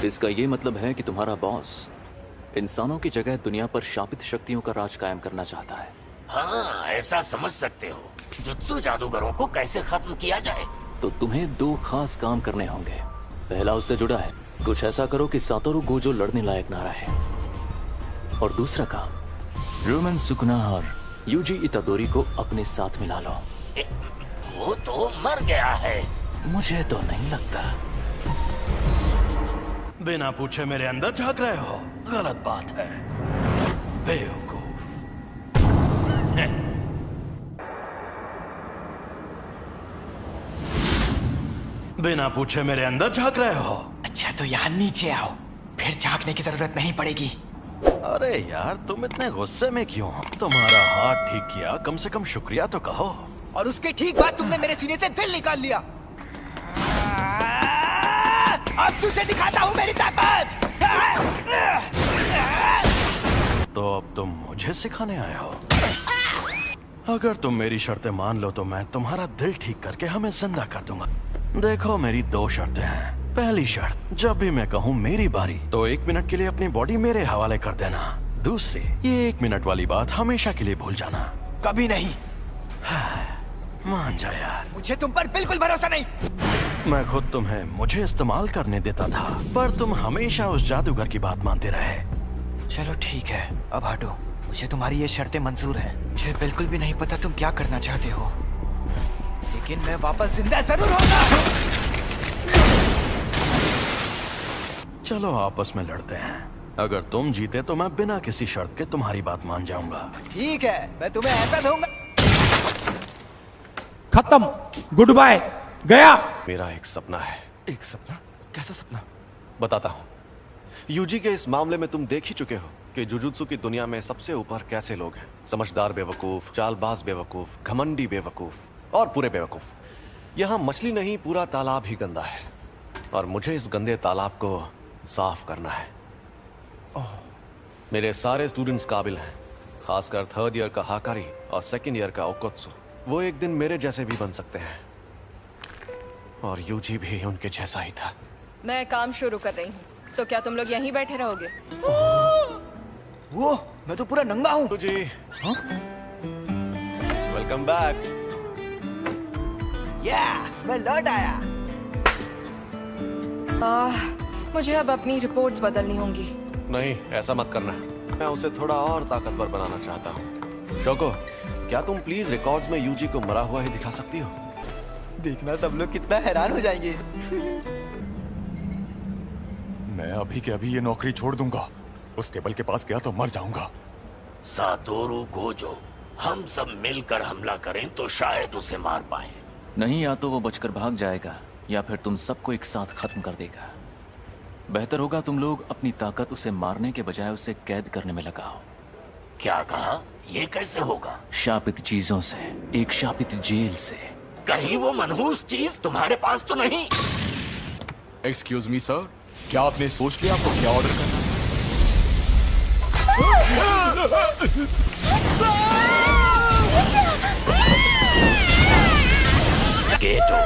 इसका ये मतलब है कि तुम्हारा बॉस इंसानों की जगह दुनिया पर शापित शक्तियों का राज कायम करना चाहता है। हाँ, ऐसा समझ सकते हो। जुत्सु जादूगरों को कैसे खत्म किया जाए? तो तुम्हें दो खास काम करने होंगे। पहला उससे जुड़ा है, कुछ ऐसा करो कि सातोरु गोजो लड़ने लायक ना रहे। और दूसरा काम, रोमन सुकुना और यूजी इतादोरी को अपने साथ मिला लो। वो तो मर गया है। मुझे तो नहीं लगता। बिना पूछे मेरे अंदर झांक रहे हो, गलत बात है, बेवकूफ। बिना पूछे मेरे अंदर झांक रहे हो। अच्छा तो यहाँ नीचे आओ, फिर झांकने की जरूरत नहीं पड़ेगी। अरे यार, तुम इतने गुस्से में क्यों? तुम्हारा हाथ ठीक किया, कम से कम शुक्रिया तो कहो। और उसके ठीक बाद तुमने मेरे सीने से दिल निकाल लिया। अब तुझे दिखाता हूँ मेरी ताकत। तो अब तुम मुझे सिखाने आए हो? अगर तुम मेरी शर्तें मान लो तो मैं तुम्हारा दिल ठीक करके हमें जिंदा कर दूंगा। देखो, मेरी दो शर्तें हैं। पहली शर्त, जब भी मैं कहूँ मेरी बारी तो 1 मिनट के लिए अपनी बॉडी मेरे हवाले कर देना। दूसरी, ये 1 मिनट वाली बात हमेशा के लिए भूल जाना। कभी नहीं। मान जा यार। मुझे तुम पर बिल्कुल भरोसा नहीं। मैं खुद तुम्हें मुझे इस्तेमाल करने देता था, पर तुम हमेशा उस जादूगर की बात मानते रहे। चलो ठीक है, अब हटो। मुझे तुम्हारी ये शर्तें मंजूर हैं। मुझे बिल्कुल भी नहीं पता तुम क्या करना चाहते हो, लेकिन मैं वापस जिंदा जरूर होगा। चलो आपस में लड़ते हैं। अगर तुम जीते तो मैं बिना किसी शर्त के तुम्हारी बात मान जाऊंगा। ठीक है, मैं तुम्हें ऐसा दूंगा। खत्म, गुड बाय, गया। मेरा एक सपना है। एक सपना? कैसा सपना? बताता हूँ। यूजी के इस मामले में तुम देख ही चुके हो कि जुजुत्सु की दुनिया में सबसे ऊपर कैसे लोग हैं। समझदार बेवकूफ, चालबाज बेवकूफ, घमंडी बेवकूफ और पूरे बेवकूफ। यहाँ मछली नहीं, पूरा तालाब ही गंदा है और मुझे इस गंदे तालाब को साफ करना है। मेरे सारे स्टूडेंट्स काबिल हैं, खासकर 3rd ईयर का हाकारी और 2nd ईयर का ओकोत्सु। वो एक दिन मेरे जैसे भी बन सकते हैं और यूजी भी उनके जैसा ही था। मैं काम शुरू कर रही हूँ, तो क्या तुम लोग यहीं बैठे रहोगे? वो मैं तो पूरा नंगा हूँ। जी, वेलकम बैक। मैं लौट आया। मुझे अब अपनी रिपोर्ट्स बदलनी होंगी। नहीं, ऐसा मत करना। मैं उसे थोड़ा और ताकतवर बनाना चाहता हूँ। शोको, क्या तुम प्लीज रिकॉर्ड्स में यूजी को मरा हुआ ही दिखा सकती हो? देखना सब लोग कितना हैरान हो जाएंगे। मैं अभी के अभी ये नौकरी छोड़ दूंगा। उस टेबल के पास गया तो मर जाऊंगा। सातोरु गोजो, हम सब मिलकर हमला करें तो शायद उसे मार पाए। नहीं, या तो वो बचकर भाग जाएगा या फिर तुम सबको एक साथ खत्म कर देगा। बेहतर होगा तुम लोग अपनी ताकत उसे मारने के बजाय उसे कैद करने में लगाओ। क्या कहा? ये कैसे होगा? शापित चीजों से, एक शापित जेल से। कहीं वो मनहूस चीज तुम्हारे पास तो नहीं? एक्सक्यूज मी सर, क्या आपने सोच लिया आपको क्या ऑर्डर करना है? गेटो,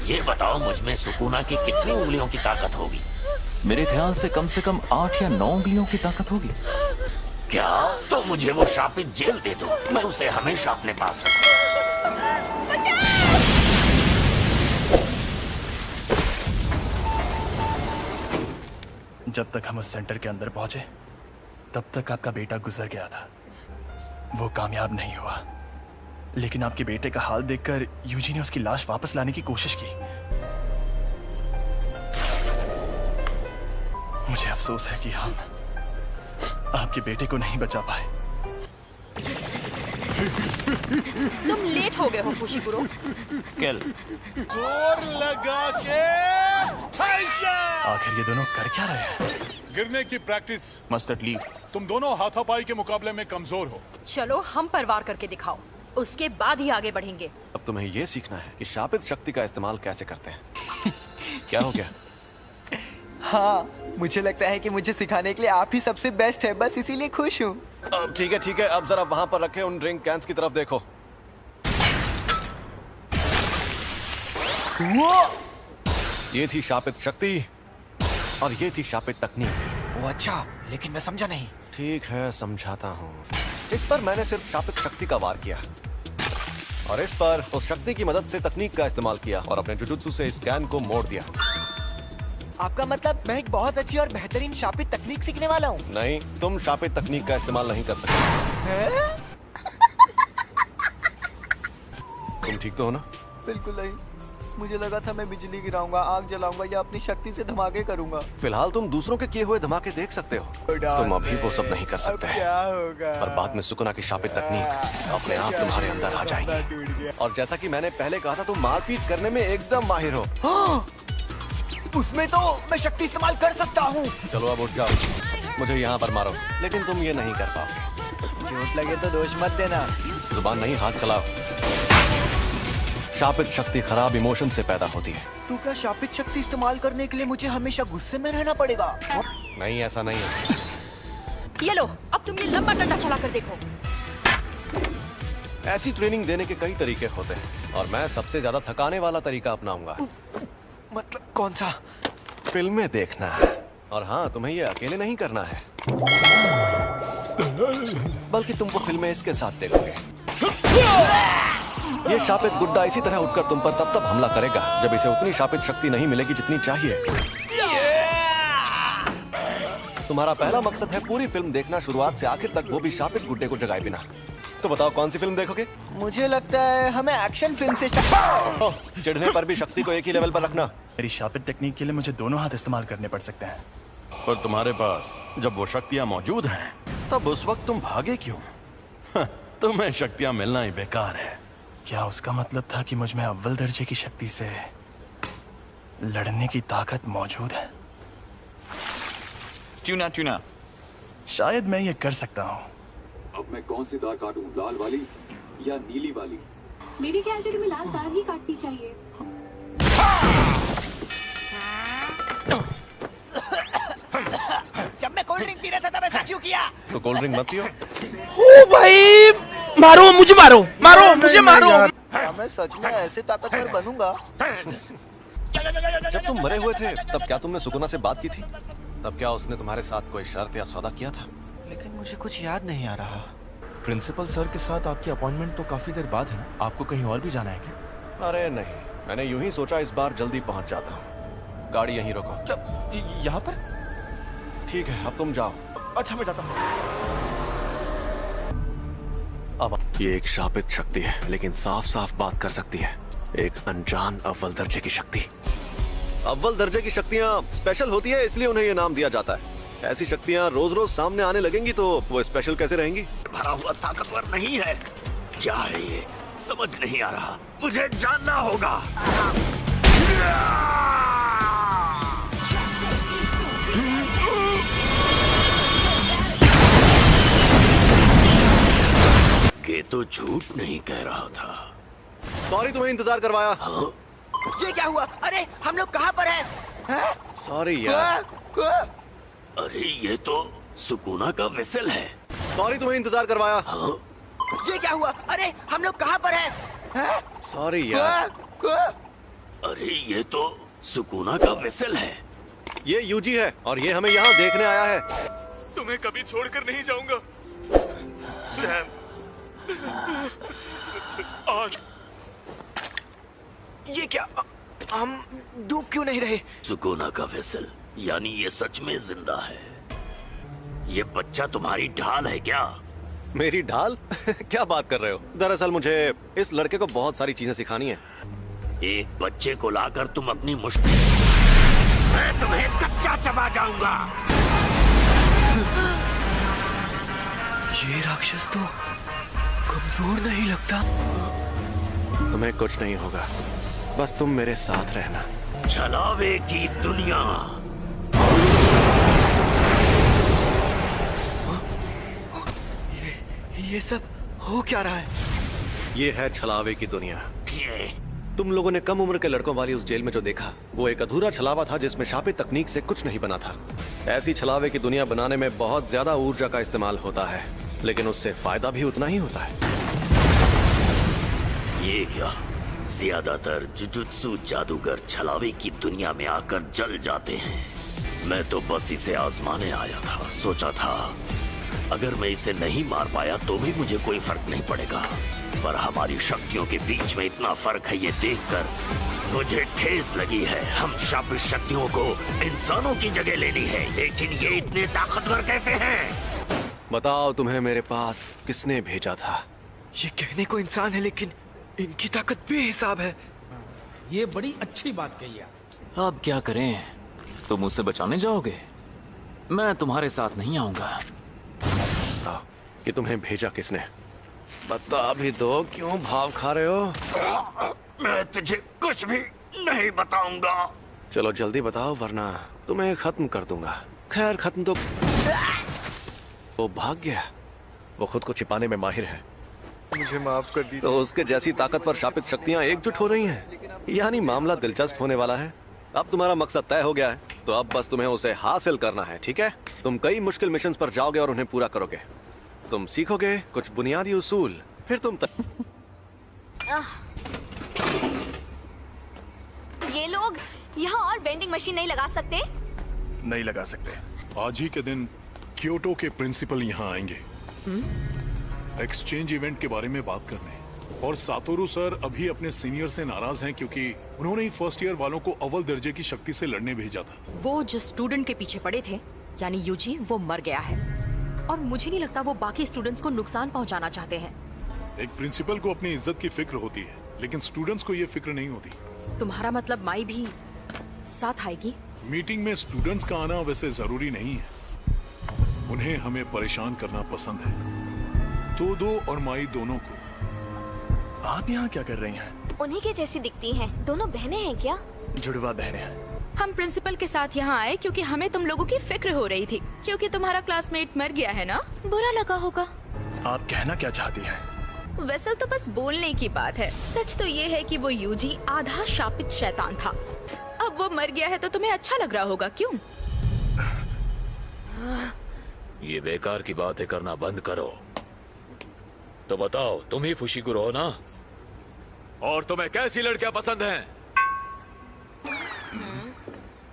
ये बताओ मुझ में सुकुना की कितनी उंगलियों की ताकत होगी? मेरे ख्याल से कम 8 या 9 उंगलियों की ताकत होगी। क्या? तो मुझे वो शापित जेल दे दो, मैं उसे हमेशा अपने पास रखूंगा। जब तक हम उस सेंटर के अंदर पहुंचे तब तक आपका बेटा गुजर गया था। वो कामयाब नहीं हुआ, लेकिन आपके बेटे का हाल देखकर यूजी ने उसकी लाश वापस लाने की कोशिश की। मुझे अफसोस है कि हम आपके बेटे को नहीं बचा पाए। तुम लेट हो गए हो फुशिकुरो। किल। जोर लगा के आखिर ये दोनों कर क्या रहे हैं? गिरने की प्रैक्टिस। Mustard leaf. तुम दोनों हाथापाई के मुकाबले में कमजोर हो। चलो हम पर वार करके दिखाओ, उसके बाद ही आगे बढ़ेंगे। अब तुम्हें ये सीखना है कि शापित शक्ति का इस्तेमाल कैसे करते हैं। क्या हो गया? हाँ, मुझे लगता है कि मुझे सिखाने के लिए आप ही सबसे बेस्ट है, बस इसीलिए खुश हूँ। ठीक है ठीक है, अब जरा वहां पर रखे उन ड्रिंक कैंस की तरफ देखो। ये थी शापित शक्ति। और ये थी शापित तकनीक। वो अच्छा, लेकिन मैं समझा नहीं। ठीक है, समझाता हूँ। इस पर मैंने सिर्फ शापित शक्ति का वार किया और इस पर उस शक्ति की मदद से तकनीक का इस्तेमाल किया और अपने जुजुत्सु से इस कैन को मोड़ दिया। आपका मतलब मैं एक बहुत अच्छी और बेहतरीन शापित तकनीक सीखने वाला हूँ? नहीं, तुम शापित तकनीक का इस्तेमाल नहीं कर सकते। तुम ठीक तो हो ना? बिल्कुल नहीं। मुझे लगा था मैं बिजली गिराऊंगा, आग जलाऊंगा या अपनी शक्ति से धमाके करूंगा। फिलहाल तुम दूसरों के किए हुए धमाके देख सकते हो। तुम अभी वो सब नहीं कर सकते। क्या होगा? और बाद में सुकुना की शापित तकनीक अपने आप तुम्हारे अंदर आ जाएगी। और जैसा कि मैंने पहले कहा था, तुम मारपीट करने में एकदम माहिर हो। उसमें तो मैं शक्ति इस्तेमाल कर सकता हूँ। चलो अब उठ जाओ, मुझे यहाँ पर मारो, लेकिन तुम ये नहीं कर पाओगे। चोट लगे तो दोष मत देना। जुबान नहीं, हाथ चलाओ। शापित शक्ति खराब इमोशन से पैदा होती है। तो क्या शापित शक्ति इस्तेमाल करने के लिए मुझे हमेशा गुस्से में रहना पड़ेगा? नहीं, ऐसा नहीं है। ये लो, अब तुम ये लंबा डंडा चला कर देखो। ऐसी ट्रेनिंग देने के कई तरीके होते हैं और मैं सबसे ज्यादा थकाने वाला तरीका अपनाऊंगा। मतलब कौन सा? फिल्में देखना। और हाँ, तुम्हें ये अकेले नहीं करना है, बल्कि तुम वो फिल्में इसके साथ देखोगे। ये शापित गुड्डा इसी तरह उठकर तुम पर तब हमला करेगा जब इसे उतनी शापित शक्ति नहीं मिलेगी जितनी चाहिए। तुम्हारा पहला मकसद है पूरी फिल्म देखना शुरुआत से आखिर तक, वो भी शापित गुड्डे को जगाए बिना। तो बताओ कौन सी फिल्म देखोगे? मुझे लगता है हमें एक्शन फिल्म से स्टार्ट। चिढ़ने पर भी शक्ति को एक ही लेवल पर रखना। मेरी शापित टेक्निक के लिए मुझे दोनों हाथ इस्तेमाल करने पड़ सकते हैं। पर तुम्हारे पास जब वो शक्तियां मौजूद हैं, तब उस वक्त तुम भागे क्यों? तुम्हें शक्तियां मिलना ही बेकार है। क्या उसका मतलब था कि मुझ में अव्वल दर्जे की शक्ति से लड़ने की ताकत मौजूद है? ट्यूना शायद मैं ये कर सकता हूँ। अब मैं कौन सी तार काटूं, लाल वाली या नीली वाली? मेरे ख्याल से तुम्हें लाल तार ही काटनी चाहिए। जब मैं कोल्ड ड्रिंक पी रहा था तब ऐसा क्यों किया? तो कोल्ड ड्रिंक मत पियो। ओ भाई, मारो मुझे, मारो मारो मुझे, मारो। मैं सच में ऐसे ताकतवर बनूंगा। जब तुम मरे हुए थे तब क्या तुमने सुकुना से बात की थी? तब क्या उसने तुम्हारे साथ कोई शर्त या सौदा किया था? लेकिन मुझे कुछ याद नहीं आ रहा। प्रिंसिपल सर के साथ आपकी अपॉइंटमेंट तो काफी देर बाद है ना? आपको कहीं और भी जाना है क्या? अरे नहीं, मैंने यूं ही सोचा इस बार जल्दी पहुंच जाता हूँ। गाड़ी यहीं रोको। यहाँ पर? ठीक है, अब तुम जाओ। अच्छा, मैं जाता हूँ। अब ये एक शापित शक्ति है, लेकिन साफ साफ बात कर सकती है। एक अनजान अव्वल दर्जे की शक्ति। अव्वल दर्जे की शक्तियाँ स्पेशल होती है, इसलिए उन्हें ये नाम दिया जाता है। ऐसी शक्तियाँ रोज रोज सामने आने लगेंगी तो वो स्पेशल कैसे रहेंगी? भरा हुआ ताकतवर नहीं है। क्या है ये? समझ नहीं आ रहा। मुझे जानना होगा। ये तो झूठ नहीं कह रहा था। सॉरी, तुम्हें इंतजार करवाया। ये क्या हुआ? अरे हम लोग कहाँ पर हैं? सॉरी यार। अरे ये तो सुकुना का वेसल है। सॉरी, तुम्हें इंतजार करवाया। ये क्या हुआ? अरे हम लोग कहाँ पर हैं? सॉरी यार। अरे ये तो सुकुना का वेसल है। ये यूजी है और ये हमें यहाँ देखने आया है। तुम्हें कभी छोड़कर नहीं जाऊंगा सैम। आज ये क्या? हम डूब क्यों नहीं रहे? सुकुना का वेसल, यानी ये सच में जिंदा है। ये बच्चा तुम्हारी ढाल है क्या? मेरी ढाल? क्या बात कर रहे हो? दरअसल मुझे इस लड़के को बहुत सारी चीजें सिखानी है। एक बच्चे को लाकर तुम अपनी मुश्किल, मैं तुम्हें कच्चा चबा जाऊंगा। ये राक्षस तो कमजोर नहीं लगता। तुम्हें कुछ नहीं होगा, बस तुम मेरे साथ रहना। छलावे की दुनिया। ये सब हो क्या रहा है? ये है छलावे की दुनिया। तुम लोगों ने कम उम्र के लड़कों वाली उस जेल में जो देखा, वो एक अधूरा छलावा था जिसमें शापित तकनीक से कुछ नहीं बना था। ऐसी छलावे की दुनिया बनाने में बहुत ज्यादा ऊर्जा का इस्तेमाल होता है, लेकिन उससे फायदा भी उतना ही होता है। ये क्या? ज्यादातर जुजुत्सु जादूगर छलावे की दुनिया में आकर जल जाते हैं। मैं तो बस इसे आजमाने आया था। सोचा था अगर मैं इसे नहीं मार पाया तो भी मुझे कोई फर्क नहीं पड़ेगा, पर हमारी शक्तियों के बीच में इतना फर्क है ये देखकर मुझे ठेस लगी है। हम शापित शक्तियों को इंसानों की जगह लेनी है, लेकिन ये इतने ताकतवर कैसे हैं? बताओ तुम्हें मेरे पास किसने भेजा था? ये कहने को इंसान है लेकिन इनकी ताकत बेहिसाब है। ये बड़ी अच्छी बात कही है। अब क्या करें? तुम मुझसे बचाने जाओगे? मैं तुम्हारे साथ नहीं आऊंगा। कि तुम्हें भेजा किसने? बता भी दो, क्यों भाव खा रहे हो? मैं तुझे कुछ भी नहीं बताऊंगा। चलो जल्दी बताओ वरना तुम्हें खत्म कर दूंगा। खैर खत्म तो वो भाग गया। वो खुद को छिपाने में माहिर है। मुझे माफ कर दीजिए। तो उसके जैसी ताकतवर शापित शक्तियां एकजुट हो रही हैं। यानी मामला दिलचस्प होने वाला है। अब तुम्हारा मकसद तय हो गया है, तो अब बस तुम्हें उसे हासिल करना है, ठीक है? तुम कई मुश्किल मिशंस पर जाओगे और उन्हें पूरा करोगे। तुम सीखोगे कुछ बुनियादी उसूल, फिर तुम ये लोग यहाँ और वेंडिंग मशीन नहीं लगा सकते? नहीं लगा सकते। आज ही के दिन क्योटो के प्रिंसिपल यहाँ आएंगे एक्सचेंज इवेंट के बारे में बात करने। और सातोरू सर अभी अपने सीनियर से नाराज हैं क्योंकि उन्होंने ही फर्स्ट ईयर वालों को अव्वल दर्जे की शक्ति से लड़ने भेजा था। वो जो स्टूडेंट के पीछे पड़े थे यानी यूजी, वो मर गया है और मुझे नहीं लगता वो बाकी स्टूडेंट्स को नुकसान पहुंचाना चाहते हैं। एक प्रिंसिपल को अपनी इज्जत की फिक्र होती है, लेकिन स्टूडेंट्स को ये फिक्र नहीं होती। तुम्हारा मतलब माई भी साथ आएगी? मीटिंग में स्टूडेंट्स का आना वैसे जरूरी नहीं है। उन्हें हमें परेशान करना पसंद है। तोदो और माई दोनों को। आप यहाँ क्या कर रही हैं? उन्हीं के जैसी दिखती हैं। दोनों बहनें हैं क्या? जुड़वा बहनें हैं। हम प्रिंसिपल के साथ यहाँ आए क्योंकि हमें तुम लोगों की फिक्र हो रही थी, क्योंकि तुम्हारा क्लासमेट मर गया है ना, बुरा लगा होगा। आप कहना क्या चाहती हैं? वैसल तो बस बोलने की बात है। सच तो ये है कि वो यूजी आधा शापित शैतान था। अब वो मर गया है तो तुम्हें अच्छा लग रहा होगा, क्यों? ये बेकार की बातें करना बंद करो। तो बताओ, तुम ही फुशिकुरो हो ना? और तुम्हें कैसी लड़कियां पसंद हैं?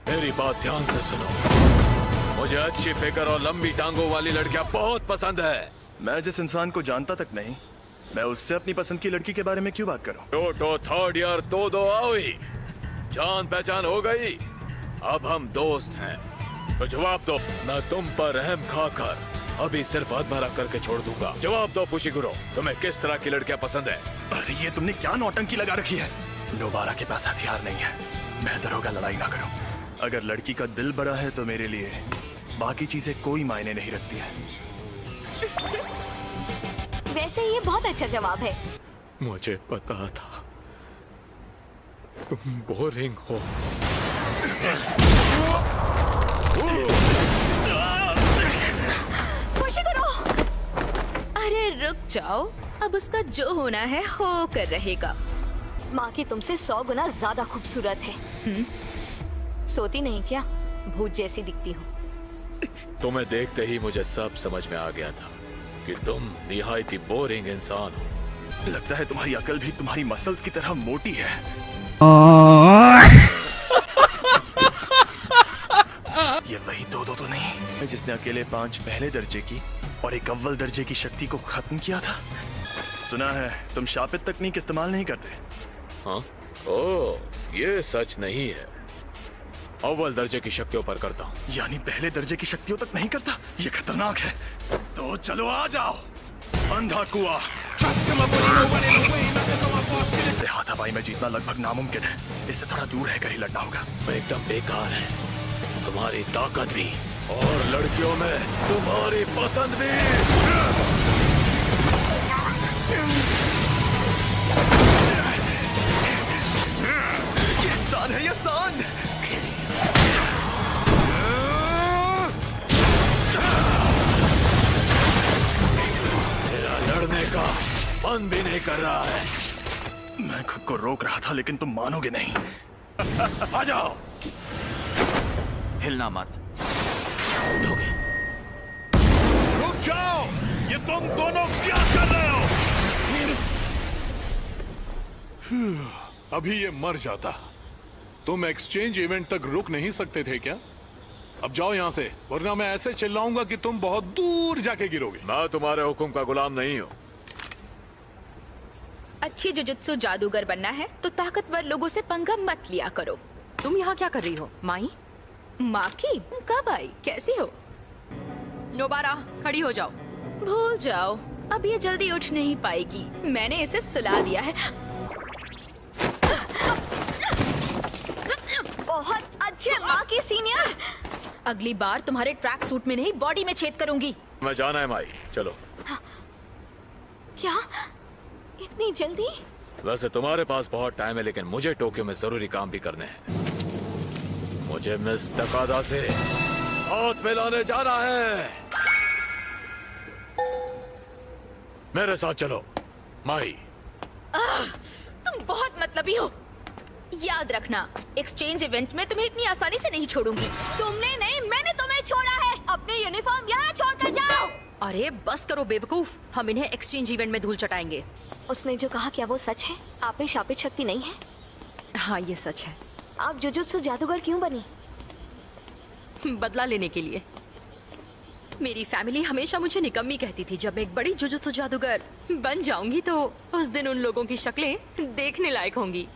मेरी बात ध्यान से सुनो। मुझे अच्छी फिगर और लंबी टांगों वाली लड़कियां बहुत पसंद है। मैं जिस इंसान को जानता तक नहीं, मैं उससे अपनी पसंद की लड़की के बारे में क्यों बात करूं? टोटो थर्ड ईयर तोदो आओई, जान पहचान हो गई। अब हम दोस्त हैं, तो जवाब दो। मैं तुम पर रहम खाकर अभी सिर्फ आत्महत्या करके छोड़ दूंगा। जवाब दो फुशिकुरो, तुम्हें किस तरह की लड़कियां पसंद है? अरे ये तुमने क्या नौटंकी लगा रखी है? दोबारा के पास हथियार नहीं है। बेहतर होगा लड़ाई ना करो। अगर लड़की का दिल बड़ा है तो मेरे लिए बाकी चीजें कोई मायने नहीं रखती है। वैसे ये बहुत अच्छा जवाब है। मुझे पता था तुम बोरिंग हो। फुशिकुरो! अरे रुक जाओ, अब उसका जो होना है हो कर रहेगा। माँ की तुमसे 100 गुना ज्यादा खूबसूरत है। सोती नहीं क्या? भूत जैसी दिखती हो। तुम्हें देखते ही मुझे सब समझ में आ गया था कि तुम निहायत ही बोरिंग इंसान हो। लगता है तुम्हारी अकल भी तुम्हारी मसल्स की तरह मोटी है। ये वही दो तो नहीं जिसने अकेले 5 पहले दर्जे की और एक अव्वल दर्जे की शक्ति को खत्म किया था। सुना है तुम शापित तकनीक इस्तेमाल नहीं करते। हाँ? ओह, ये सच नहीं है। अव्वल दर्जे की शक्तियों पर करता हूँ। यानी पहले दर्जे की शक्तियों तक नहीं करता? ये खतरनाक है। तो चलो आ जाओ। अंधा कुआं। इससे हाथापाई में जीतना लगभग नामुमकिन है। इससे थोड़ा दूर रहकर ही लड़ना होगा। एकदम बेकार है। तुम्हारी ताकत भी और लड़कियों में तुम्हारी पसंद भी। ये इंसान है, ये सांड। मेरा लड़ने का मन भी नहीं कर रहा है। मैं खुद को रोक रहा था लेकिन तुम मानोगे नहीं। आ जाओ। हिलना मत। रुक जाओ! ये तुम दोनों क्या कर रहे हो? अभी ये मर जाता। तुम एक्सचेंज इवेंट तक रुक नहीं सकते थे क्या? अब जाओ यहाँ से, वरना मैं ऐसे चिल्लाऊंगा कि तुम बहुत दूर जाके गिरोगे। मैं तुम्हारे हुक्म का गुलाम नहीं हूँ। अच्छी जुजुत्सु जादूगर बनना है तो ताकतवर लोगों से पंगा मत लिया करो। तुम यहाँ क्या कर रही हो माई? माँ की कब आई? कैसी हो? नोबारा, खड़ी हो जाओ। भूल जाओ, अब ये जल्दी उठ नहीं पाएगी। मैंने इसे सुला दिया है। बहुत अच्छे माँ की सीनियर। अगली बार तुम्हारे ट्रैक सूट में नहीं, बॉडी में छेद करूंगी। मैं जाना है माई, चलो। क्या इतनी जल्दी? वैसे तुम्हारे पास बहुत टाइम है, लेकिन मुझे टोक्यो में जरूरी काम भी करने हैं। मुझे मिस तकादा से हाथ मिलाने जाना है। मेरे साथ चलो माई। तुम बहुत मतलबी हो। याद रखना, एक्सचेंज इवेंट में तुम्हें इतनी आसानी से नहीं छोड़ूंगी। तुमने नहीं, मैंने तुम्हें छोड़ा है। अपनी यूनिफॉर्म यहाँ छोड़कर जाओ। अरे बस करो बेवकूफ, हम इन्हें एक्सचेंज इवेंट में धूल चटाएंगे। उसने जो कहा, क्या वो सच है? आप में शापित शक्ति नहीं है? हाँ, ये सच है। आप जुजुत्सु जादूगर क्यों बनी? बदला लेने के लिए। मेरी फैमिली हमेशा मुझे निकम्मी कहती थी। जब मैं एक बड़ी जुजुत्सु जादूगर बन जाऊंगी तो उस दिन उन लोगों की शक्लें देखने लायक होंगी।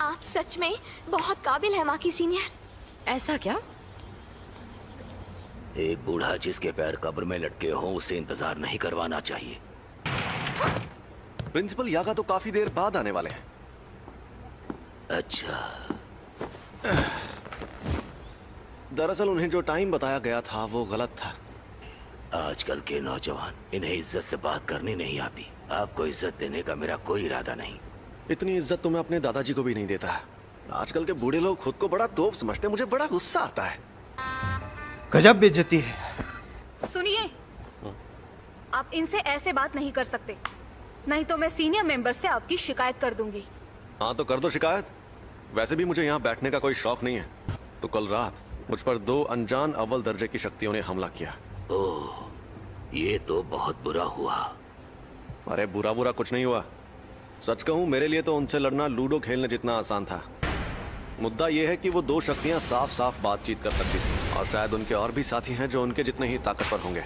आप सच में बहुत काबिल है माँ की सीनियर। ऐसा क्या? एक बूढ़ा जिसके पैर कब्र में लटके हों, उसे इंतजार नहीं करवाना चाहिए। प्रिंसिपल यागा तो काफी देर बाद आने वाले हैं। अच्छा। दरअसल उन्हें जो टाइम बताया गया था वो गलत था। आजकल के नौजवान, इन्हें इज्जत से बात करनी नहीं आती। आपको इज्जत देने का मेरा कोई इरादा नहीं। इतनी इज्जत तो मैं अपने दादाजी को भी नहीं देता। आजकल के बूढ़े लोग खुद को बड़ा तोप समझते, मुझे बड़ा गुस्सा आता है। गजब बेइज्जती है। सुनिए, आप इनसे ऐसे बात नहीं कर सकते, नहीं तो मैं सीनियर मेंबर से आपकी शिकायत कर दूंगी। हाँ तो कर दो शिकायत। वैसे भी मुझे यहाँ बैठने का कोई शौक नहीं है। तो कल रात मुझ पर 2 अनजान अव्वल दर्जे की शक्तियों ने हमला किया। ओह, ये तो बहुत बुरा हुआ। अरे बुरा बुरा कुछ नहीं हुआ। सच कहूँ, मेरे लिए तो उनसे लड़ना लूडो खेलने जितना आसान था। मुद्दा यह है कि वो 2 शक्तियाँ साफ साफ बातचीत कर सकती थी, और शायद उनके और भी साथी हैं जो उनके जितने ही ताकतवर होंगे।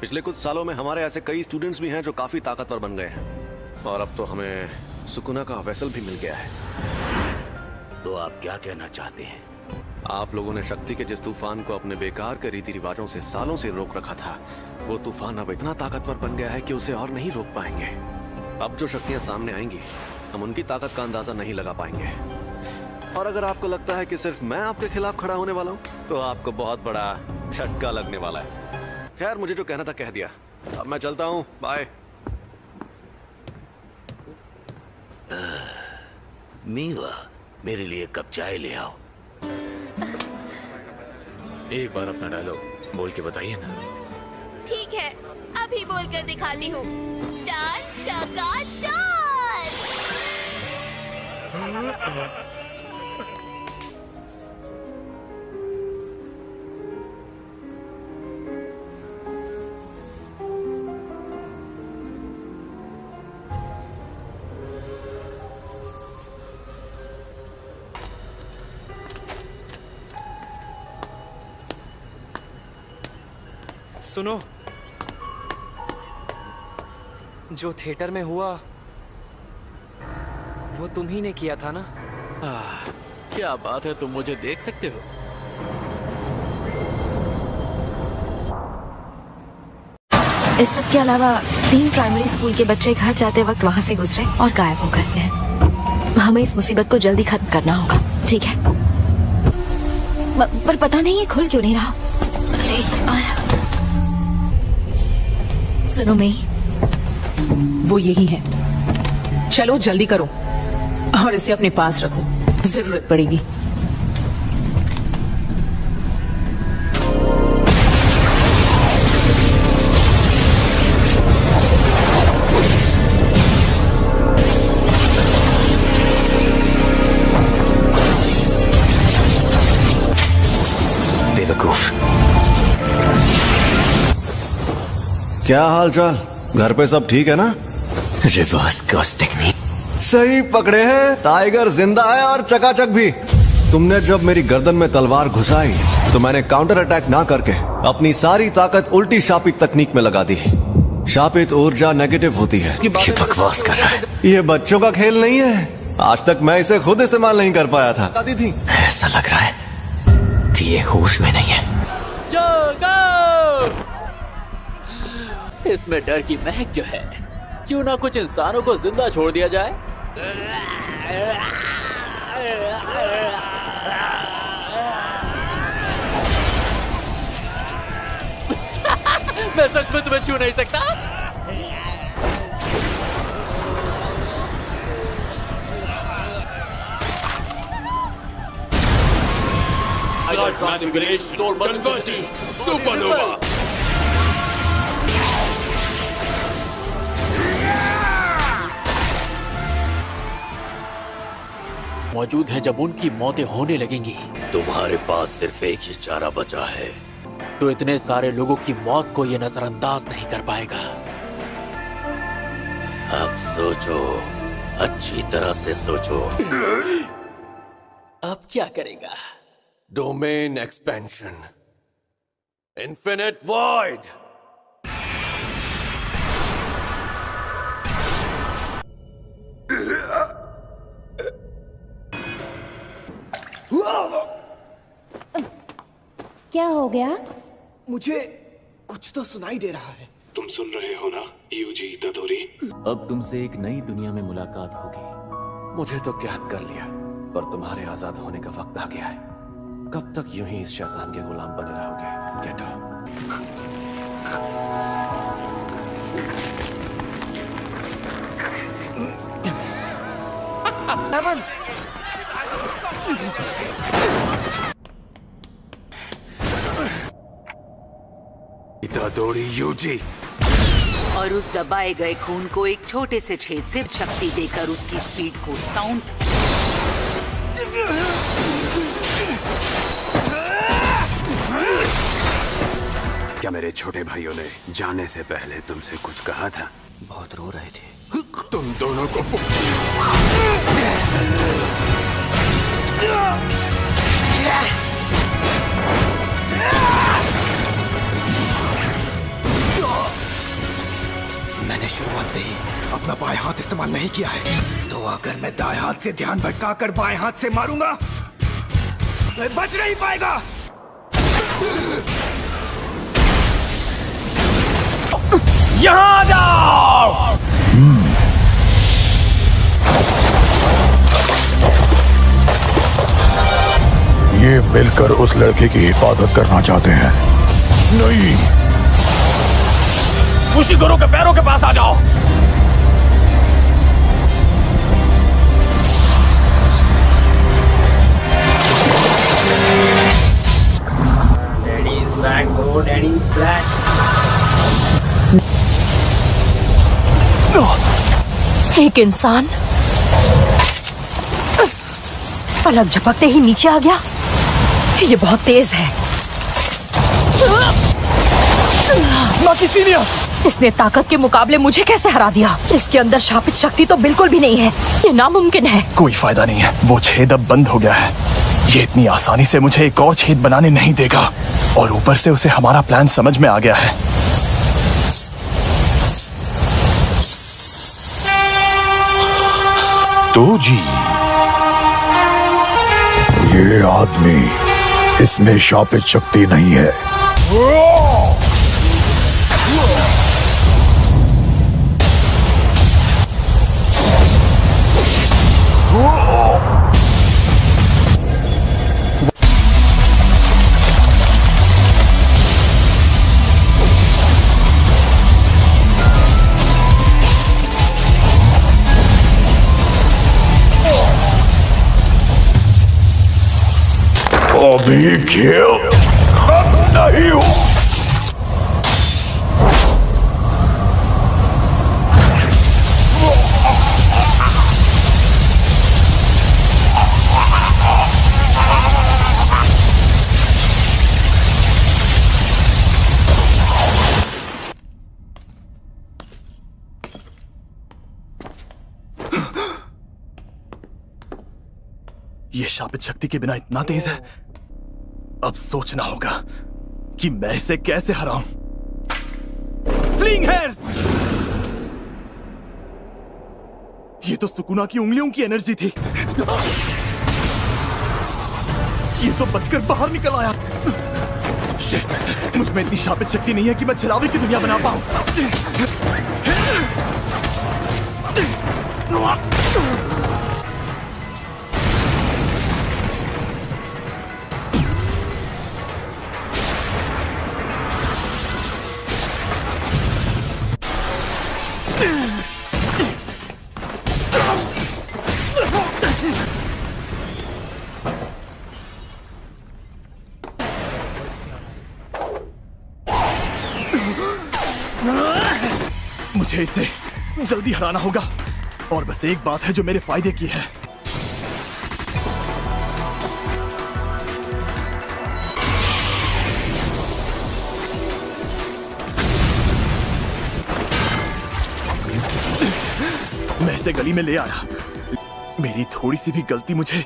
पिछले कुछ सालों में हमारे ऐसे कई स्टूडेंट्स भी हैं जो काफी ताकतवर बन गए हैं, और अब तो हमें सुकुना का वेसल भी मिल गया है। तो आप क्या कहना चाहते हैं? आप लोगों ने शक्ति के जिस तूफान को अपने बेकार के रीति रिवाजों से सालों से रोक रखा था, वो तूफान अब इतना ताकतवर बन गया है कि उसे और नहीं रोक पाएंगे। अब जो शक्तियां सामने आएंगी, हम उनकी ताकत का अंदाजा नहीं लगा पाएंगे। और अगर आपको लगता है कि सिर्फ मैं आपके खिलाफ खड़ा होने वाला हूँ, तो आपको बहुत बड़ा झटका लगने वाला है। खैर, मुझे जो कहना था कह दिया। अब मैं चलता हूँ, बाय। मीवा, मेरे लिए कप चाय ले आओ। एक बार अपना डायलॉग बोल के बताइए ना। ठीक है, अभी बोलकर दिखाती हूँ। 4 चका 4। सुनो, जो थिएटर में हुआ वो तुम ही ने किया था ना? क्या बात है, तुम मुझे देख सकते हो। इस सब के अलावा 3 प्राइमरी स्कूल के बच्चे घर जाते वक्त वहाँ से गुजरे और गायब हो गए। हमें इस मुसीबत को जल्दी खत्म करना होगा, ठीक है? पर पता नहीं ये खुल क्यों नहीं रहा। अरे यार। सुनो मई, वो यही है। चलो जल्दी करो और इसे अपने पास रखो, जरूरत पड़ेगी। बेवकूफ। क्या हाल चाल? घर पे सब ठीक है ना? रिवर्स कर्स टेक्निक सही पकड़े हैं। टाइगर जिंदा है और चकाचक भी। तुमने जब मेरी गर्दन में तलवार घुसाई तो मैंने काउंटर अटैक ना करके अपनी सारी ताकत उल्टी शापित तकनीक में लगा दी। शापित ऊर्जा नेगेटिव होती है। ये बकवास कर रहा है। ये बच्चों का खेल नहीं है। आज तक मैं इसे खुद इस्तेमाल नहीं कर पाया था। दादी थी। ऐसा लग रहा है कि ये होश में नहीं है। जागो! इसमें डर की महक जो है, क्यों ना कुछ इंसानों को जिंदा छोड़ दिया जाए। मैं सच में तुम्हें छू नहीं सकता। सुपरनोवा। मौजूद है जब उनकी मौतें होने लगेंगी। तुम्हारे पास सिर्फ एक ही चारा बचा है। तो इतने सारे लोगों की मौत को ये नजरअंदाज नहीं कर पाएगा। अब सोचो, अच्छी तरह से सोचो। अब क्या करेगा? Domain expansion, infinite void. क्या हो गया? मुझे कुछ तो सुनाई दे रहा है। तुम सुन रहे हो ना यूजी तदोरी? अब तुमसे एक नई दुनिया में मुलाकात होगी। मुझे तो कैद कर लिया, पर तुम्हारे आजाद होने का वक्त आ गया है। कब तक यूं ही इस शैतान के गुलाम बने रहोगे? Get out. तदोरी यूजी। और उस दबाए गए खून को एक छोटे से छेद से शक्ति देकर उसकी स्पीड को साउंड। क्या मेरे छोटे भाइयों ने जाने से पहले तुमसे कुछ कहा था? बहुत रो रहे थे। तुम दोनों को मैंने शुरुआत से ही अपना बाएं हाथ इस्तेमाल नहीं किया है, तो अगर मैं दाएं हाथ से ध्यान भटकाकर बाएं हाथ से मारूंगा तो बच नहीं पाएगा। यहाँ आ जाओ। ये मिलकर उस लड़के की हिफाजत करना चाहते हैं। नहीं, खुशी गुरु के पैरों के पास आ जाओ। Daddy's back, bro. Daddy's back. एक इंसान पलक झपकते ही नीचे आ गया। ये बहुत तेज है। इसने ताकत के मुकाबले मुझे कैसे हरा दिया? इसके अंदर शापित शक्ति तो बिल्कुल भी नहीं है। ये नामुमकिन है। कोई फायदा नहीं है, वो छेद अब बंद हो गया है। ये इतनी आसानी से मुझे एक और छेद बनाने नहीं देगा। और ऊपर से उसे हमारा प्लान समझ में आ गया है। तो जी, ये आदमी, इसमें शापित शक्ति नहीं है। अभी खेल खत्म नहीं हो। ये शापित शक्ति के बिना इतना तेज है। अब सोचना होगा कि मैं इसे कैसे हराऊं। Fling hairs! ये तो सुकुना की उंगलियों की एनर्जी थी। ये तो बचकर बाहर निकल आया। शिट, मुझ में इतनी शापित शक्ति नहीं है कि मैं छलावे की दुनिया बना पाऊं। मुझे इसे जल्दी हराना होगा और बस एक बात है जो मेरे फायदे की है। मैं इसे गली में ले आया। मेरी थोड़ी सी भी गलती मुझे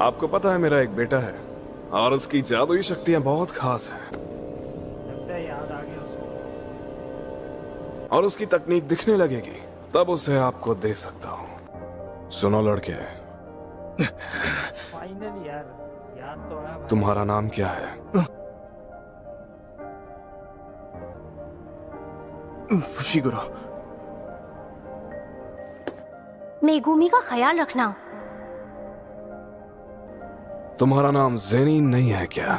आपको पता है मेरा एक बेटा है और उसकी जादुई शक्तियां बहुत खास हैं। और उसकी तकनीक दिखने लगेगी तब उसे आपको दे सकता हूं। सुनो लड़के, तुम्हारा नाम क्या है? फुशिगुरो। मेगुमी का ख्याल रखना। तुम्हारा नाम जेनी नहीं है क्या?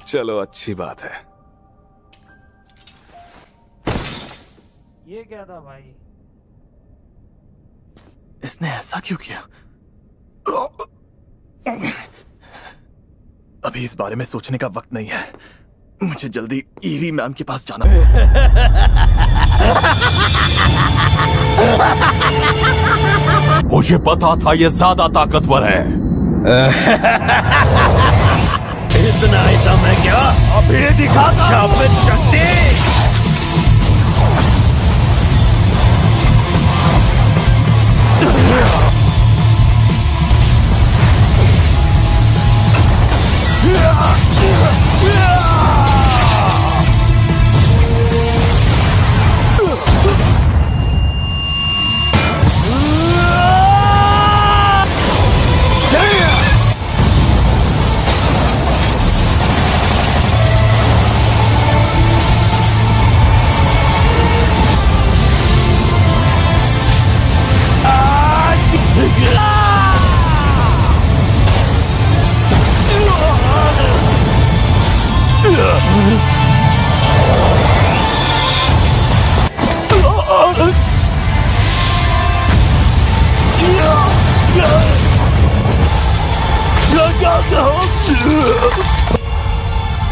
चलो अच्छी बात है। ये क्या था भाई? इसने ऐसा क्यों किया? अभी इस बारे में सोचने का वक्त नहीं है। मुझे जल्दी ईरी मैम के पास जाना मुझे पता था ये ज्यादा ताकतवर है। इतना ही समय क्या? अभी दिखाता शापित शक्ति।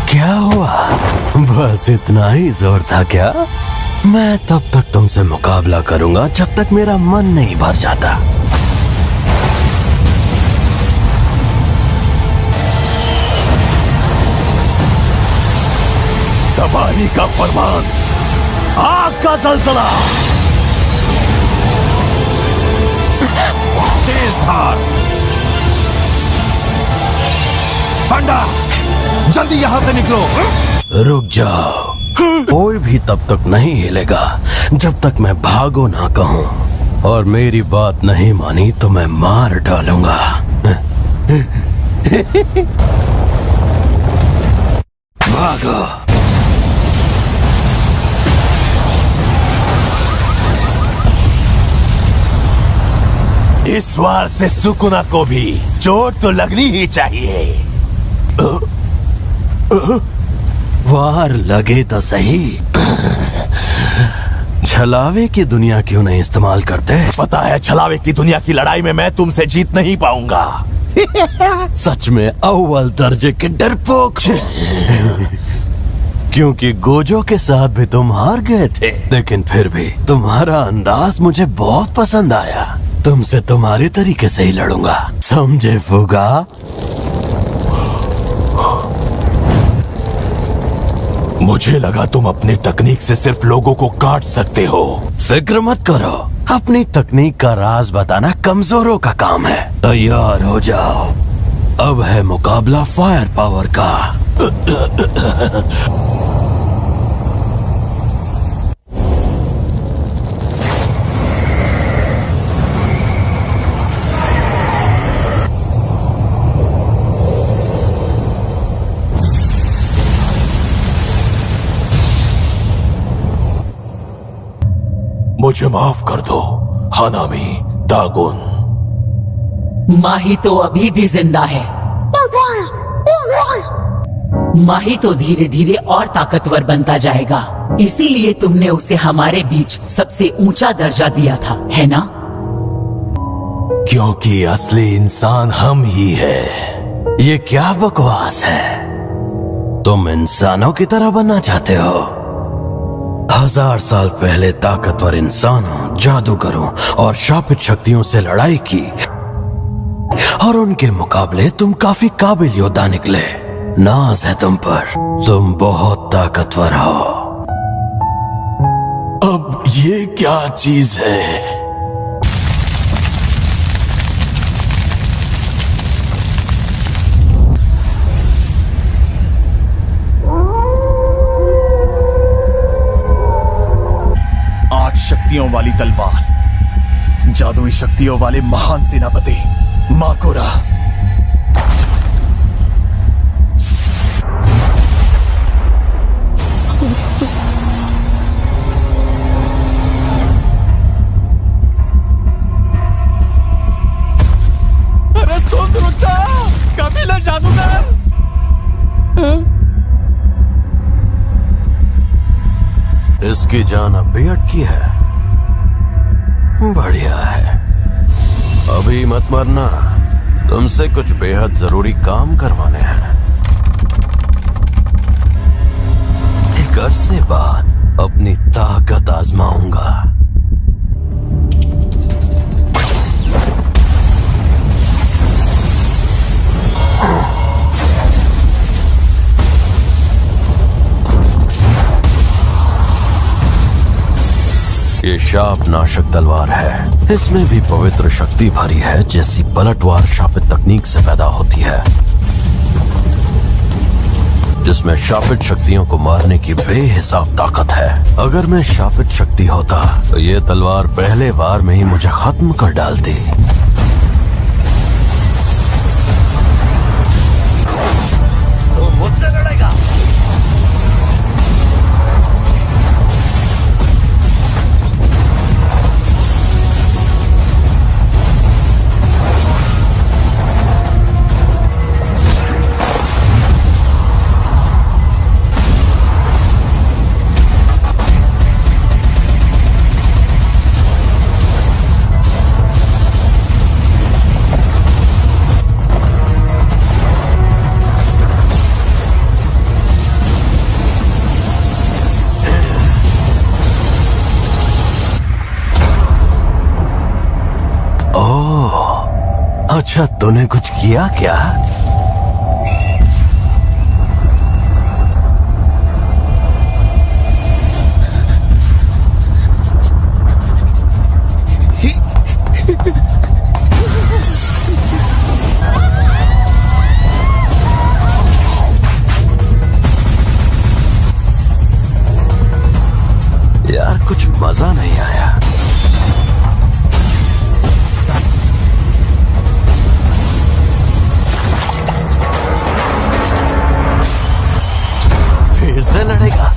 क्या हुआ? बस इतना ही जोर था क्या? मैं तब तक तुमसे मुकाबला करूंगा जब तक मेरा मन नहीं भर जाता। तबाही का फरमान, आग का जलजला, तेज धार। पंडा, जल्दी यहां से निकलो। रुक जाओ, कोई भी तब तक नहीं हिलेगा जब तक मैं भागो ना कहूं, और मेरी बात नहीं मानी तो मैं मार डालूंगा। भागो। इस वार से सुकुना को भी चोट तो लगनी ही चाहिए। वार लगे तो सही। छलावे की दुनिया क्यों नहीं इस्तेमाल करते? पता है छलावे की दुनिया की लड़ाई में मैं तुमसे जीत नहीं पाऊंगा। सच में अव्वल दर्जे के डरपोक। क्योंकि गोजो के साथ भी तुम हार गए थे, लेकिन फिर भी तुम्हारा अंदाज मुझे बहुत पसंद आया। तुमसे तुम्हारे तरीके से ही लड़ूंगा, समझे फुगा? मुझे लगा तुम अपनी तकनीक से सिर्फ लोगों को काट सकते हो। फिक्र मत करो, अपनी तकनीक का राज बताना कमजोरों का काम है। तैयार हो जाओ, अब है मुकाबला फायर पावर का। मुझे माफ कर दो हानामी दागुन। माही तो अभी भी जिंदा है। माही तो धीरे धीरे और ताकतवर बनता जाएगा, इसीलिए तुमने उसे हमारे बीच सबसे ऊंचा दर्जा दिया था, है ना? क्योंकि असली इंसान हम ही है। ये क्या बकवास है? तुम इंसानों की तरह बनना चाहते हो? 1000 साल पहले ताकतवर इंसानों, जादूगरों और शापित शक्तियों से लड़ाई की और उनके मुकाबले तुम काफी काबिल योद्धा निकले। नाज है तुम पर, तुम बहुत ताकतवर हो। अब ये क्या चीज है? शक्तियों वाली तलवार, जादुई शक्तियों वाले महान सेनापति माकोरा। अरे सोंदरुचा, कबीला जादूगर। इसकी जान अब भी अटकी है। बढ़िया है, अभी मत मरना, तुमसे कुछ बेहद जरूरी काम करवाने हैं। एक अरसे बाद अपनी ताकत आजमाऊंगा। ये शाप नाशक तलवार है, इसमें भी पवित्र शक्ति भरी है, जैसी पलटवार शापित तकनीक से पैदा होती है, जिसमें शापित शक्तियों को मारने की बेहिसाब ताकत है। अगर मैं शापित शक्ति होता तो ये तलवार पहले बार में ही मुझे खत्म कर डालती। तो मुझसे लड़ेगा? अच्छा, तूने कुछ किया क्या? यार कुछ मजा नहीं आया। फिर से लड़ेगा?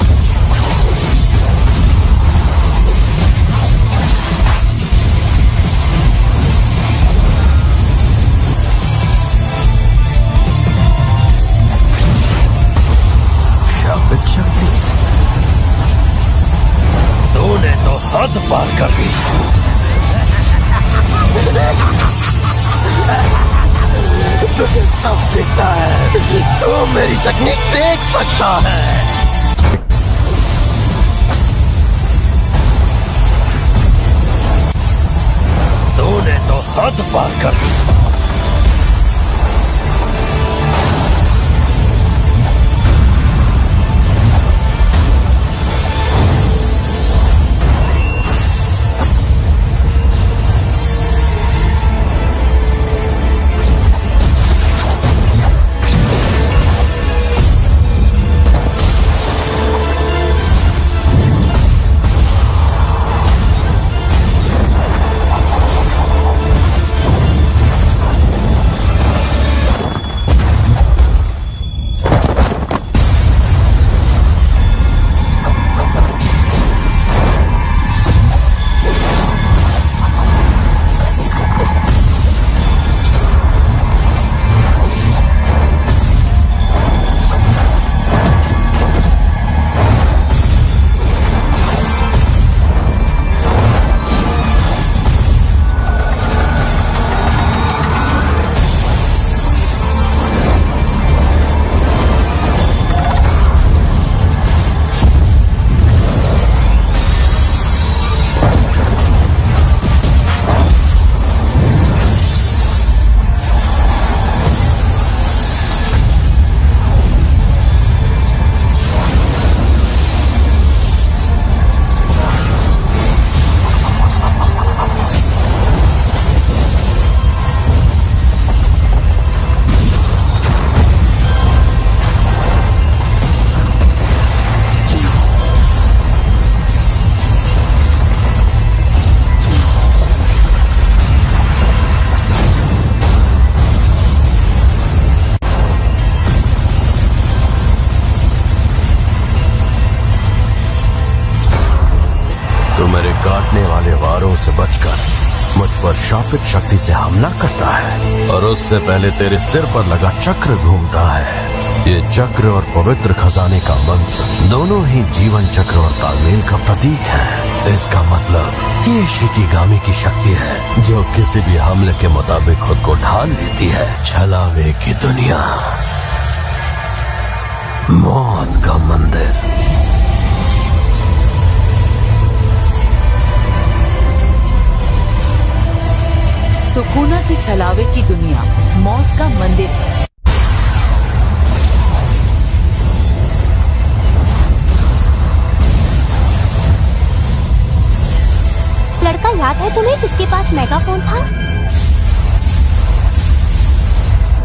शापित शक्ति, तूने तो हद पार कर दी। तुझे सब दिखता है, तू मेरी तकनीक देख सकता है। तो हद पार कर दी। से बचकर मुझ पर शापित शक्ति से हमला करता है और उससे पहले तेरे सिर पर लगा चक्र घूमता है। ये चक्र और पवित्र खजाने का मंत्र दोनों ही जीवन चक्र और तालमेल का प्रतीक है। इसका मतलब ये शिकिगामी की शक्ति है जो किसी भी हमले के मुताबिक खुद को ढाल लेती है। छलावे की दुनिया, मौत का मंदिर। सुकूना की छलावे की दुनिया, मौत का मंदिर है। लड़का याद है तुम्हें जिसके पास मेगाफोन था?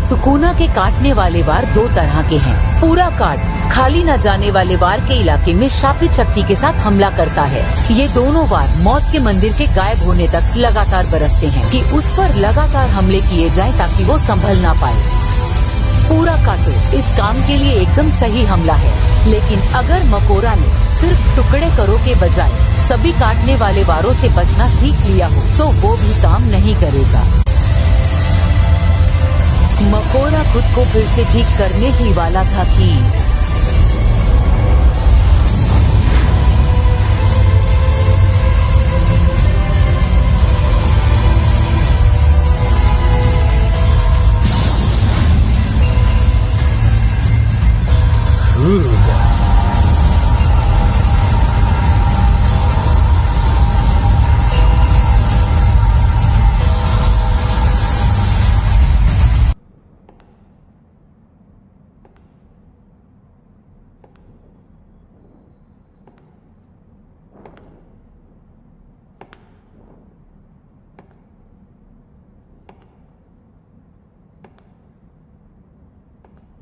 सुकूना के काटने वाले वार दो तरह के हैं। पूरा काट खाली न जाने वाले वार के इलाके में शापित शक्ति के साथ हमला करता है। ये दोनों वार मौत के मंदिर के गायब होने तक लगातार बरसते हैं कि उस पर लगातार हमले किए जाएं ताकि वो संभल ना पाए। पूरा काटो इस काम के लिए एकदम सही हमला है, लेकिन अगर मकोरा ने सिर्फ टुकड़े करो के बजाय सभी काटने वाले वारों से बचना सीख लिया हो तो वो भी काम नहीं करेगा। मकोरा खुद को फिर से ठीक करने ही वाला था कि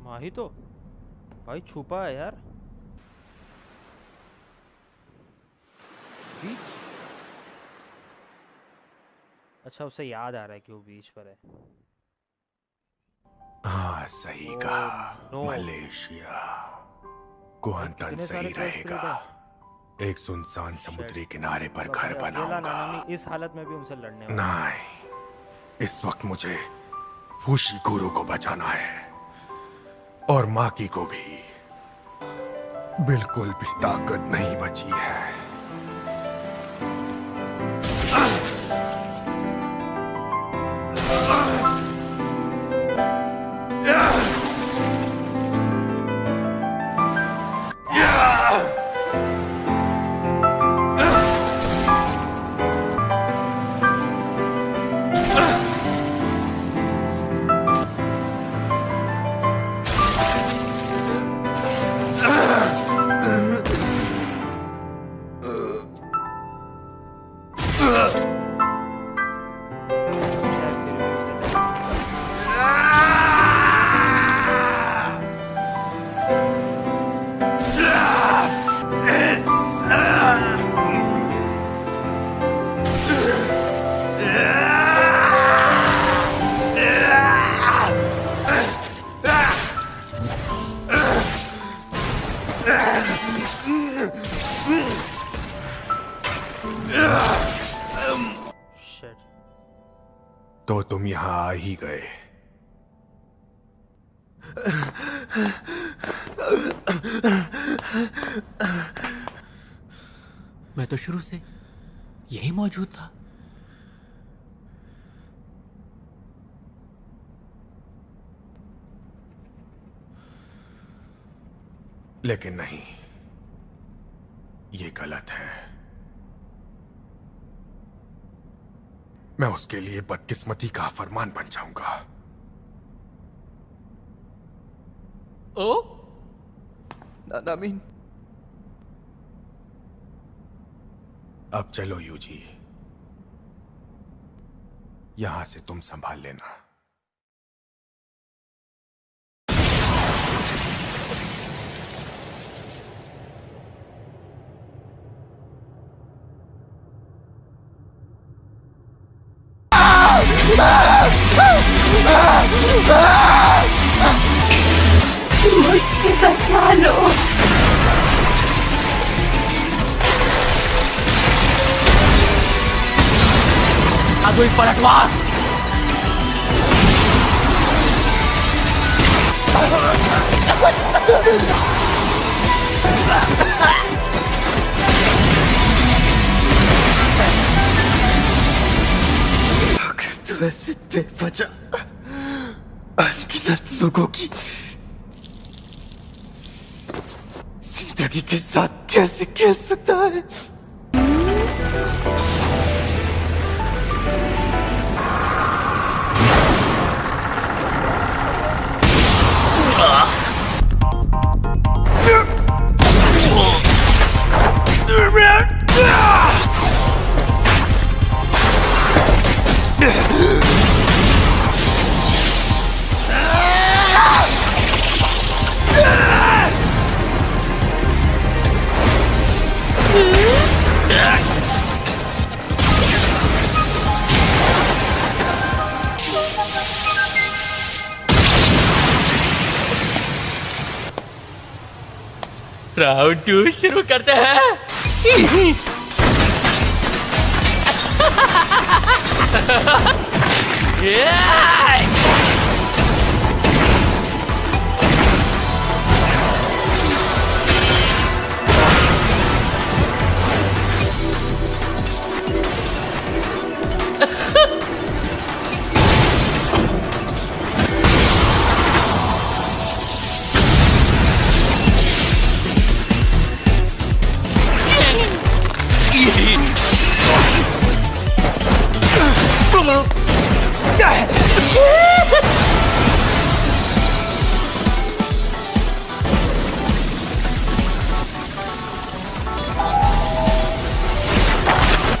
माही तो भाई छुपा है यार। बीच, अच्छा उसे याद आ रहा है कि वो बीच पर है। हाँ सही कहा, मलेशिया क्वांटन सही रहेगा। एक सुनसान समुद्री किनारे पर घर बनाऊंगा। इस हालत में भी उनसे लड़ने वाला नहीं, इस वक्त मुझे फुशिकुरो को बचाना है और माकी को भी। बिल्कुल भी ताकत नहीं बची है। तो तुम यहां आ ही गए। मैं तो शुरू से यही मौजूद था। लेकिन नहीं, ये गलत है। मैं उसके लिए बदकिस्मती का फरमान बन जाऊंगा। ओ नामीन, अब चलो यूजी, यहां से तुम संभाल लेना। मुझे बचा लो। कोई पलटवार। अगर तू ऐसे बेवजह अनगिनत लोगों की जिंदगी के साथ कैसे खेल सकता है? राउंड 2 शुरू करते हैं।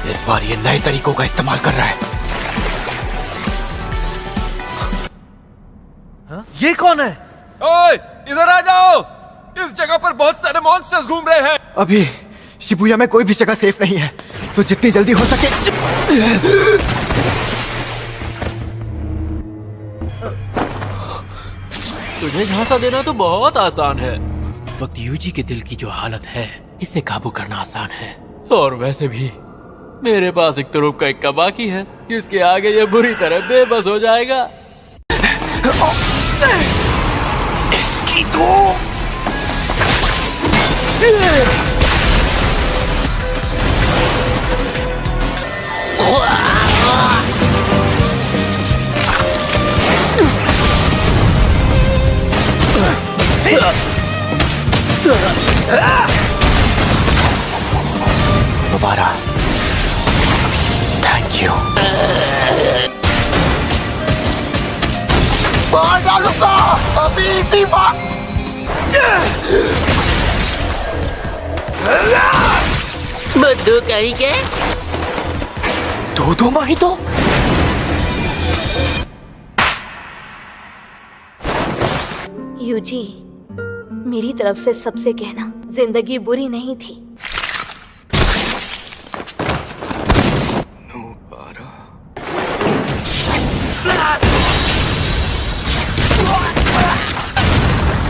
इस बार ये नए तरीकों का इस्तेमाल कर रहा है। ये कौन है? ओए, इधर आ जाओ। इस जगह पर बहुत सारे मॉन्स्टर्स घूम रहे हैं। अभी शिबुया में कोई भी जगह सेफ नहीं है, तो जितनी जल्दी हो सके। तुझे झांसा देना तो बहुत आसान है। वक्त यूजी के दिल की जो हालत है, इसे काबू करना आसान है। और वैसे भी मेरे पास एक तुरुप का इक्का बाकी है, जिसके आगे ये बुरी तरह बेबस हो जाएगा। इसकी तो दोबारा थैंक यू। मार डालूंगा अभी इसी वक्त। बुद्धू कहीं के दो माही तो यूजी, मेरी तरफ से सबसे कहना, जिंदगी बुरी नहीं थी।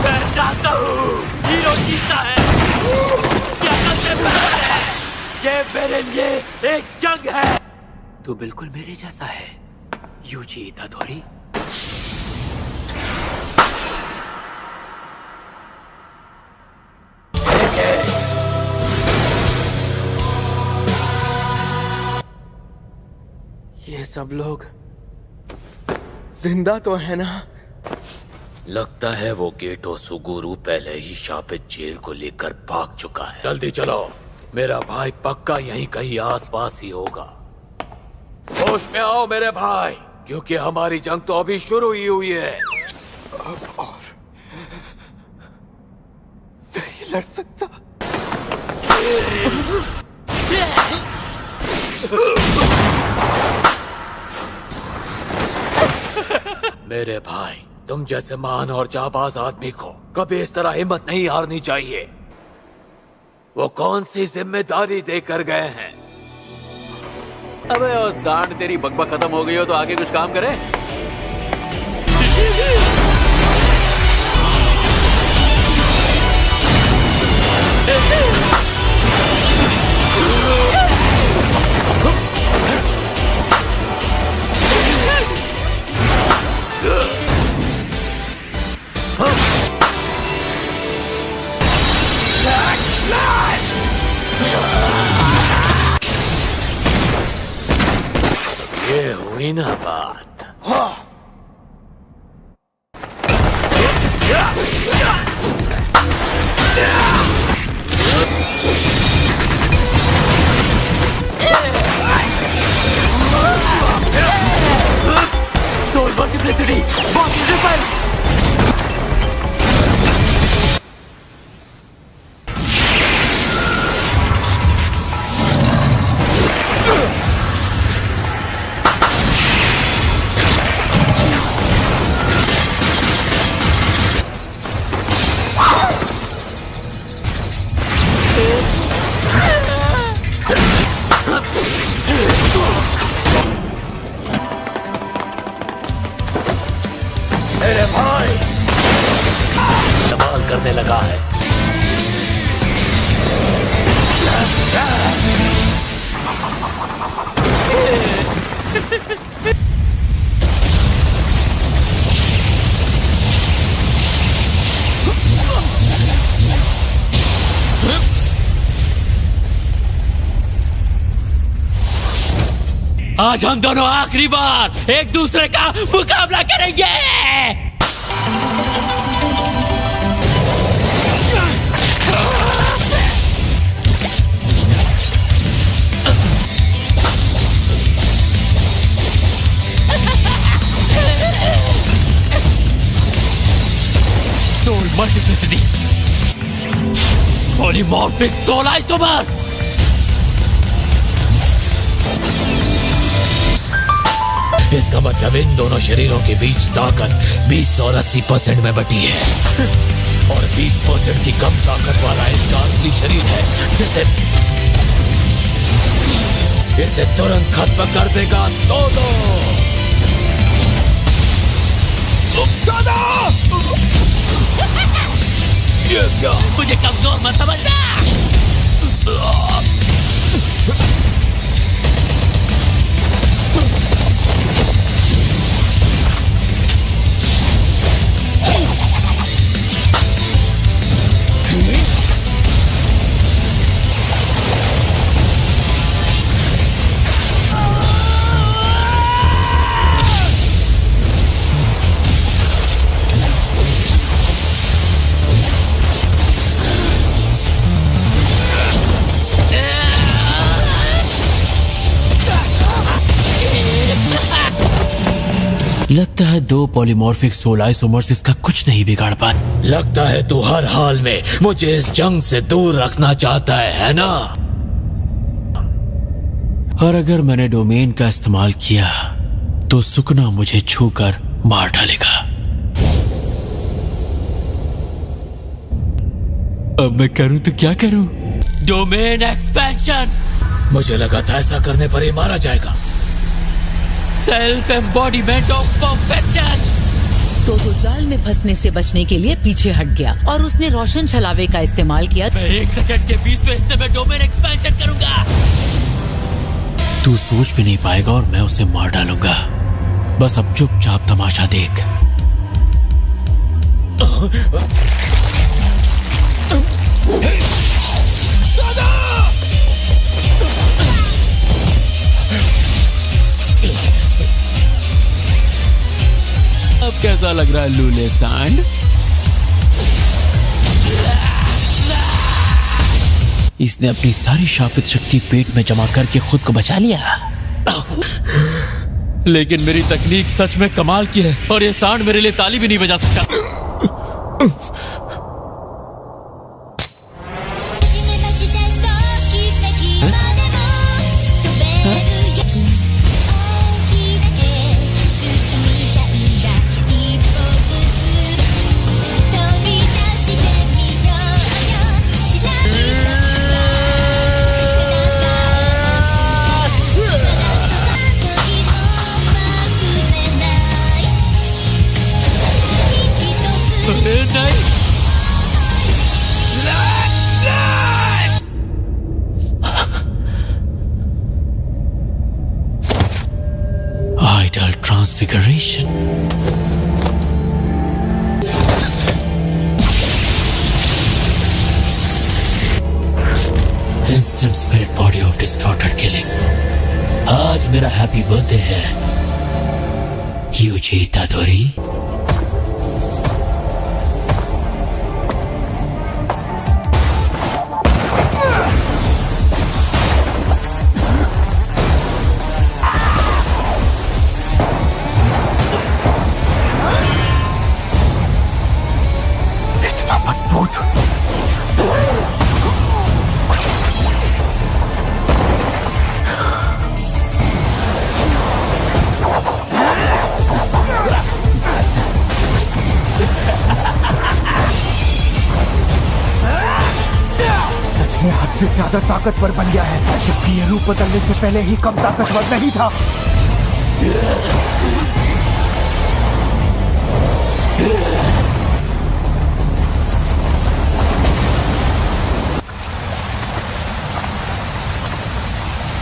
मैं चाहता हूँ हीरो जीता है। क्या करते हैं? ये मेरे लिए एक जंग है। तू बिल्कुल मेरे जैसा है। यूजी इतादोरी। ये सब लोग जिंदा तो है ना? लगता है वो गेटो सुगुरु पहले ही शापित जेल को लेकर भाग चुका है। जल्दी चलो, मेरा भाई पक्का यहीं कहीं आसपास ही होगा। होश में आओ मेरे भाई, क्योंकि हमारी जंग तो अभी शुरू ही हुई है। अब और नहीं लड़ सकता। मेरे भाई, तुम जैसे महान और जाबाज आदमी को कभी इस तरह हिम्मत नहीं हारनी चाहिए। वो कौन सी जिम्मेदारी देकर गए हैं? अबे ओ सांड, तेरी बकबक खत्म हो गई हो तो आगे कुछ काम करे। ये हुई ना बात। Soul multiplicity, body refill. मेरे भाई इस्तेमाल करने लगा है। आज हम दोनों आखिरी बार एक दूसरे का मुकाबला करेंगे। Soul multiplicity, polymorphic soul isomer. इसका मतलब इन दोनों शरीरों के बीच ताकत 20 और 80% में बटी है, और 20% की कम ताकत वाला इसका असली शरीर है, इसे तुरंत खत्म कर देगा। दोनों ये क्या? मुझे कमजोर मत समझना। लगता है दो पॉलीमॉर्फिक सोल आइसोमर्स इसका कुछ नहीं बिगाड़ पाए। लगता है तू हर हाल में मुझे इस जंग से दूर रखना चाहता है ना? और अगर मैंने डोमेन का इस्तेमाल किया तो सुकना मुझे छूकर मार डालेगा। अब मैं करूं तो क्या करूं? Domain expansion. मुझे लगा था ऐसा करने पर ही मारा जाएगा। Self embodiment of perfection. तो जाल में फंसने से बचने के लिए पीछे हट गया और उसने रोशन छलावे का इस्तेमाल किया। मैं 1 सेकंड के 20वें हिस्से में डोमेन एक्सपेंशन करूंगा। तू सोच भी नहीं पाएगा और मैं उसे मार डालूंगा। बस अब चुपचाप तमाशा देख। अब कैसा लग रहा है लूले सांड? इसने अपनी सारी शापित शक्ति पेट में जमा करके खुद को बचा लिया। लेकिन मेरी तकनीक सच में कमाल की है और ये सांड मेरे लिए ताली भी नहीं बजा सकता। Idol transfiguration. Instant spirit body of distorted killing. आज मेरा हैप्पी बर्थडे है यूजी इतादोरी। हद से ज्यादा ताकतवर बन गया है, जबकि ये रूप बदलने से पहले ही कम ताकतवर नहीं था।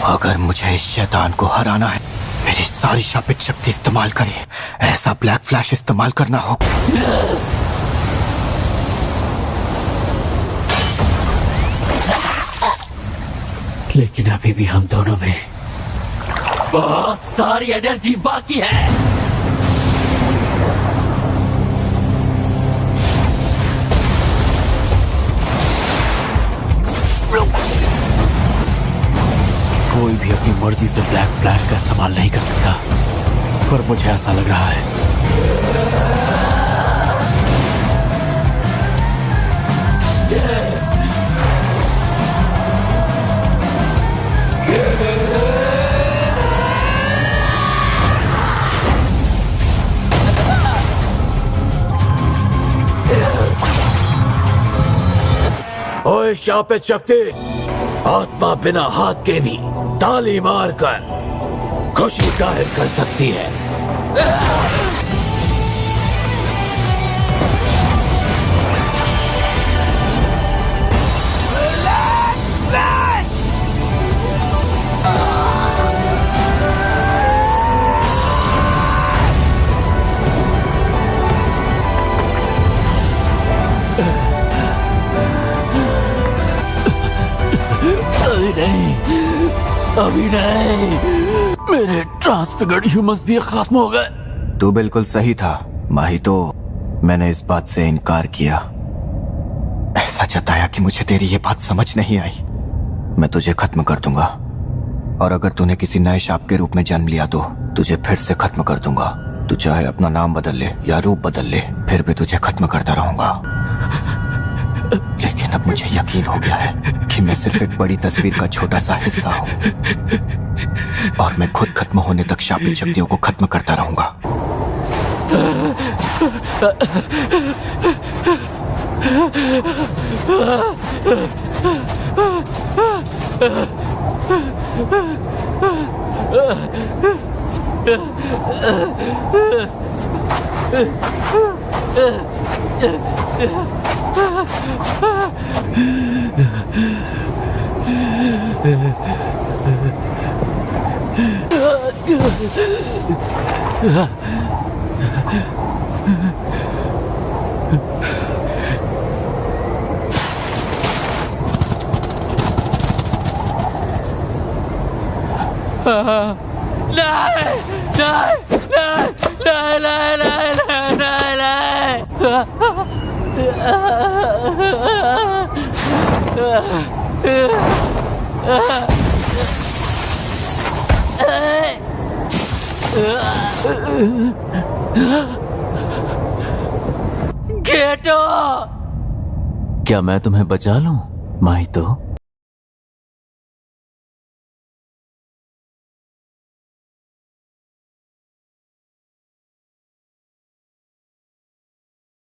अगर मुझे इस शैतान को हराना है, मेरी सारी शापित शक्ति इस्तेमाल करे, ऐसा ब्लैक फ्लैश इस्तेमाल करना होगा। लेकिन अभी भी हम दोनों में बहुत सारी एनर्जी बाकी है। कोई भी अपनी मर्जी से ब्लैक फ्लैश का इस्तेमाल नहीं कर सकता, पर मुझे ऐसा लग रहा है। ओए शापित शक्ति, आत्मा बिना हाथ के भी ताली मारकर खुशी जाहिर कर सकती है। अभी नहीं, अभी नहीं, मेरे ट्रांसफिगर्ड ह्यूमंस भी खत्म हो गए। तू बिल्कुल सही था माही, तो मैंने इस बात से इनकार किया, ऐसा जताया कि मुझे तेरी ये बात समझ नहीं आई। मैं तुझे खत्म कर दूंगा, और अगर तूने किसी नए शाप के रूप में जन्म लिया तो तुझे फिर से खत्म कर दूंगा। तू चाहे अपना नाम बदल ले या रूप बदल ले, फिर भी तुझे खत्म करता रहूंगा। लेकिन अब मुझे यकीन हो गया है कि मैं सिर्फ एक बड़ी तस्वीर का छोटा सा हिस्सा हूं, और मैं खुद खत्म होने तक शापित शक्तियों को खत्म करता रहूंगा। गेटो, क्या मैं तुम्हें बचा लूं, माहितो?